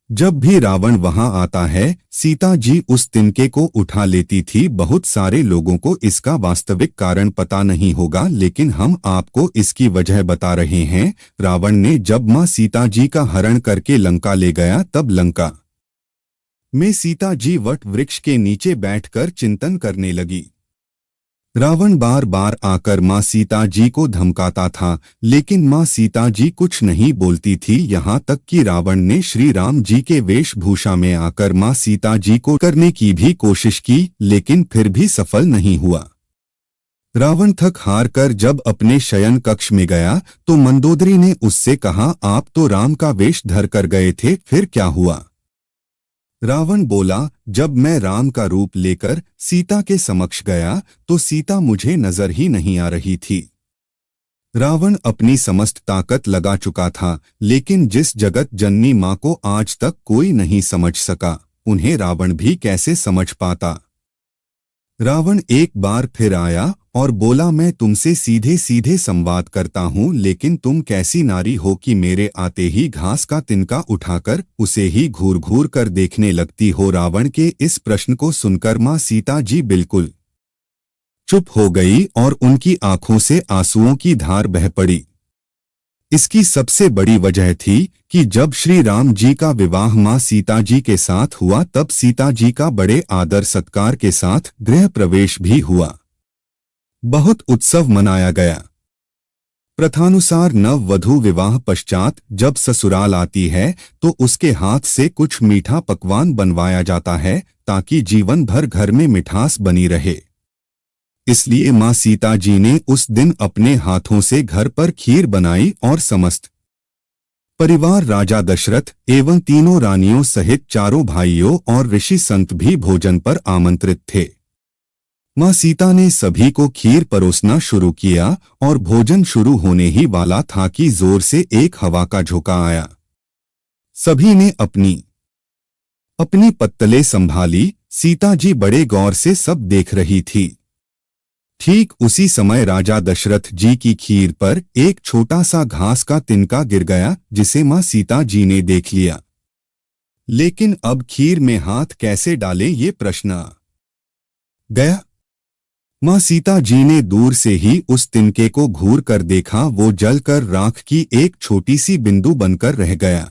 जब भी रावण वहां आता है सीता जी उस तिनके को उठा लेती थी। बहुत सारे लोगों को इसका वास्तविक कारण पता नहीं होगा, लेकिन हम आपको इसकी वजह बता रहे हैं। रावण ने जब मां सीता जी का हरण करके लंका ले गया, तब लंका में सीता जी वट वृक्ष के नीचे बैठकर चिंतन करने लगी। रावण बार बार आकर मां सीता जी को धमकाता था, लेकिन मां सीता जी कुछ नहीं बोलती थी। यहाँ तक कि रावण ने श्री राम जी के वेशभूषा में आकर मां सीता जी को करने की भी कोशिश की, लेकिन फिर भी सफल नहीं हुआ। रावण थक हार कर जब अपने शयन कक्ष में गया तो मंदोदरी ने उससे कहा, आप तो राम का वेश धर कर गए थे, फिर क्या हुआ? रावण बोला, जब मैं राम का रूप लेकर सीता के समक्ष गया तो सीता मुझे नजर ही नहीं आ रही थी। रावण अपनी समस्त ताकत लगा चुका था, लेकिन जिस जगत जननी मां को आज तक कोई नहीं समझ सका, उन्हें रावण भी कैसे समझ पाता। रावण एक बार फिर आया और बोला, मैं तुमसे सीधे सीधे संवाद करता हूँ, लेकिन तुम कैसी नारी हो कि मेरे आते ही घास का तिनका उठाकर उसे ही घूर घूर कर देखने लगती हो। रावण के इस प्रश्न को सुनकर मां सीता जी बिल्कुल चुप हो गई और उनकी आंखों से आंसुओं की धार बह पड़ी। इसकी सबसे बड़ी वजह थी कि जब श्री राम जी का विवाह मां सीता जी के साथ हुआ, तब सीता जी का बड़े आदर सत्कार के साथ गृह प्रवेश भी हुआ। बहुत उत्सव मनाया गया। प्रथानुसार नव वधू विवाह पश्चात जब ससुराल आती है तो उसके हाथ से कुछ मीठा पकवान बनवाया जाता है, ताकि जीवन भर घर में मिठास बनी रहे। इसलिए मां सीता जी ने उस दिन अपने हाथों से घर पर खीर बनाई और समस्त परिवार राजा दशरथ एवं तीनों रानियों सहित चारों भाइयों और ऋषि संत भी भोजन पर आमंत्रित थे। मां सीता ने सभी को खीर परोसना शुरू किया और भोजन शुरू होने ही वाला था कि जोर से एक हवा का झोंका आया। सभी ने अपनी अपनी पत्तलें संभाली। सीता जी बड़े गौर से सब देख रही थी। ठीक उसी समय राजा दशरथ जी की खीर पर एक छोटा सा घास का तिनका गिर गया, जिसे मां सीता जी ने देख लिया। लेकिन अब खीर में हाथ कैसे डालें, ये प्रश्न आ गया। मां सीता जी ने दूर से ही उस तिनके को घूर कर देखा। वो जलकर राख की एक छोटी सी बिंदु बनकर रह गया।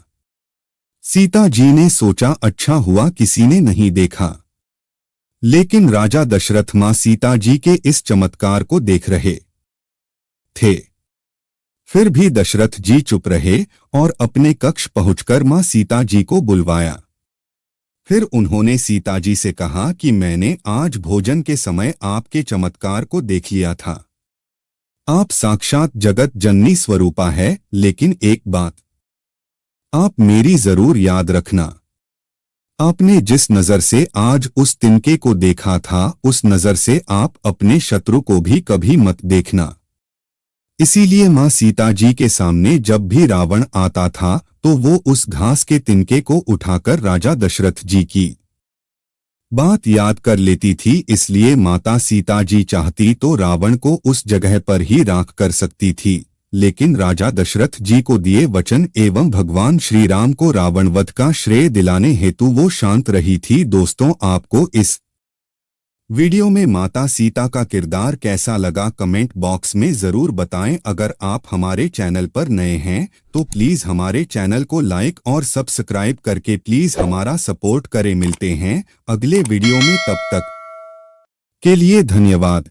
सीता जी ने सोचा, अच्छा हुआ किसी ने नहीं देखा। लेकिन राजा दशरथ मां सीता जी के इस चमत्कार को देख रहे थे। फिर भी दशरथ जी चुप रहे और अपने कक्ष पहुंचकर मां सीता जी को बुलवाया। फिर उन्होंने सीता जी से कहा कि मैंने आज भोजन के समय आपके चमत्कार को देख लिया था। आप साक्षात जगत जननी स्वरूपा है, लेकिन एक बात आप मेरी जरूर याद रखना। आपने जिस नजर से आज उस तिनके को देखा था, उस नजर से आप अपने शत्रु को भी कभी मत देखना। इसीलिए मां सीता जी के सामने जब भी रावण आता था तो वो उस घास के तिनके को उठाकर राजा दशरथ जी की बात याद कर लेती थी। इसलिए माता सीता जी चाहती तो रावण को उस जगह पर ही राख कर सकती थी, लेकिन राजा दशरथ जी को दिए वचन एवं भगवान श्री राम को रावण वध का श्रेय दिलाने हेतु वो शांत रही थी। दोस्तों, आपको इस वीडियो में माता सीता का किरदार कैसा लगा, कमेंट बॉक्स में जरूर बताएं। अगर आप हमारे चैनल पर नए हैं तो प्लीज हमारे चैनल को लाइक और सब्सक्राइब करके प्लीज हमारा सपोर्ट करें। मिलते हैं अगले वीडियो में, तब तक के लिए धन्यवाद।